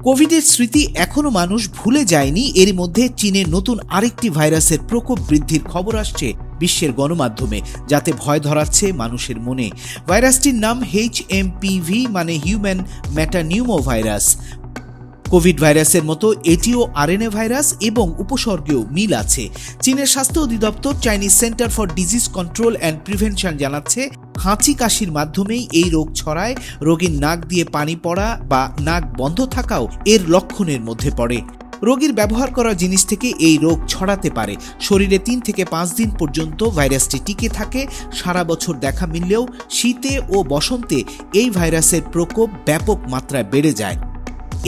কোভিডের স্মৃতি এখনো মানুষ ভুলে যায়নি। এর মধ্যে চীনের নতুন আরেকটি ভাইরাসের প্রকোপ বৃদ্ধির খবর আসছে বিশ্বের গণমাধ্যমে, যাতে ভয় ধরাচ্ছে মানুষের মনে। ভাইরাসটির নাম HMPV, মানে হিউম্যান মেটানিউমো ভাইরাস। কোভিড ভাইরাসের মতো এটিও আরএনএ ভাইরাস এবং উপসর্গেও মিল আছে। চীনের স্বাস্থ্য অধিদপ্তর Chinese centre for disease control and prevention জানাচ্ছে, হাঁচি কাশির মাধ্যমেই এই রোগ ছড়ায়। রোগীর নাক দিয়ে পানি পড়া বা নাক বন্ধ থাকাও এর লক্ষণের মধ্যে পড়ে। রোগীর ব্যবহার করা জিনিস থেকে এই রোগ ছড়াতে পারে। শরীরে 3 থেকে 5 দিন পর্যন্ত ভাইরাসটি টিকে থাকে। সারা বছর দেখা মিললেও শীতে ও বসন্তে এই ভাইরাসের প্রকোপ ব্যাপক মাত্রায় বেড়ে যায়।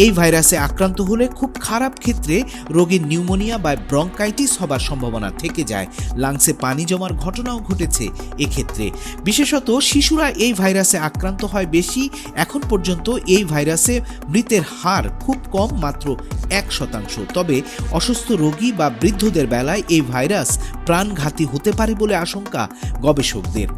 এই ভাইরাসে আক্রান্ত হলে খুব খারাপ ক্ষেত্রে রোগীর নিউমোনিয়া বা ব্রঙ্কাইটিস হবার সম্ভাবনা থেকে যায়। লাংসে পানি জমার ঘটনাও ঘটেছে এক্ষেত্রে। বিশেষত শিশুরা এই ভাইরাসে আক্রান্ত হয় বেশি। এখন পর্যন্ত এই ভাইরাসে মৃতের হার খুব কম, মাত্র 1%। তবে অসুস্থ রোগী বা বৃদ্ধদের বেলায় এই ভাইরাস প্রাণঘাতী হতে পারে বলে আশঙ্কা গবেষকদের।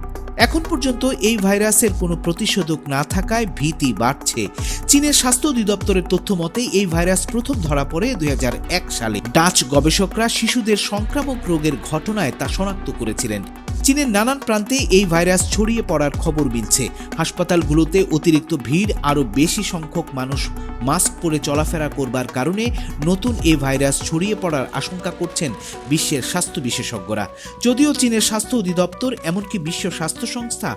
এখন পর্যন্ত এই ভাইরাসের কোনো প্রতিষেধক না থাকায় ভীতি বাড়ছে। চীনের স্বাস্থ্য অধিদপ্তরের তথ্য মতে এই ভাইরাস প্রথম ধরা পড়ে 2001 সালে। ডাচ গবেষকরা শিশুদের সংক্রামক রোগের ঘটনায় তা শনাক্ত করেছিলেন। চীনের নানান প্রান্তে এই ভাইরাস ছড়িয়ে পড়ার খবর মিলছে। হাসপাতালগুলোতে অতিরিক্ত ভিড়, আরও বেশি সংখ্যক মানুষ মাস্ক পরে চলাফেরা করবার কারণে নতুন এই ভাইরাস ছড়িয়ে পড়ার আশঙ্কা করছেন বিশ্বের স্বাস্থ্য বিশেষজ্ঞরা। যদিও চীনের স্বাস্থ্য অধিদপ্তর, এমনকি বিশ্ব স্বাস্থ্য সংস্থা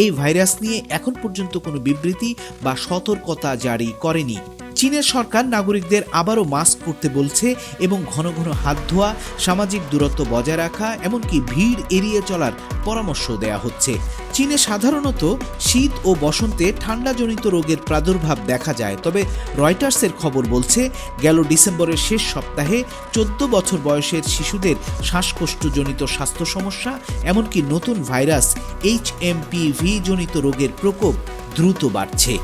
এই ভাইরাস নিয়ে এখন পর্যন্ত কোনো বিবৃতি বা সতর্কতা জারি করেনি। চীনের সরকার নাগরিকদের আবারও মাস্ক পরতে বলছে এবং ঘন ঘন হাত ধোয়া, সামাজিক দূরত্ব বজায় রাখা, এমনকি ভিড় এড়িয়ে চলার পরামর্শ দেয়া হচ্ছে। চীনে সাধারণত শীত ও বসন্তে ঠান্ডাজনিত রোগের প্রাদুর্ভাব দেখা যায়। তবে রয়টার্সের খবর বলছে, গেল ডিসেম্বরের শেষ সপ্তাহে 14 বছর বয়সের শিশুদের শ্বাসকষ্টজনিত স্বাস্থ্য সমস্যা, এমনকি নতুন ভাইরাস HMPV জনিত রোগের প্রকোপ দ্রুত বাড়ছে।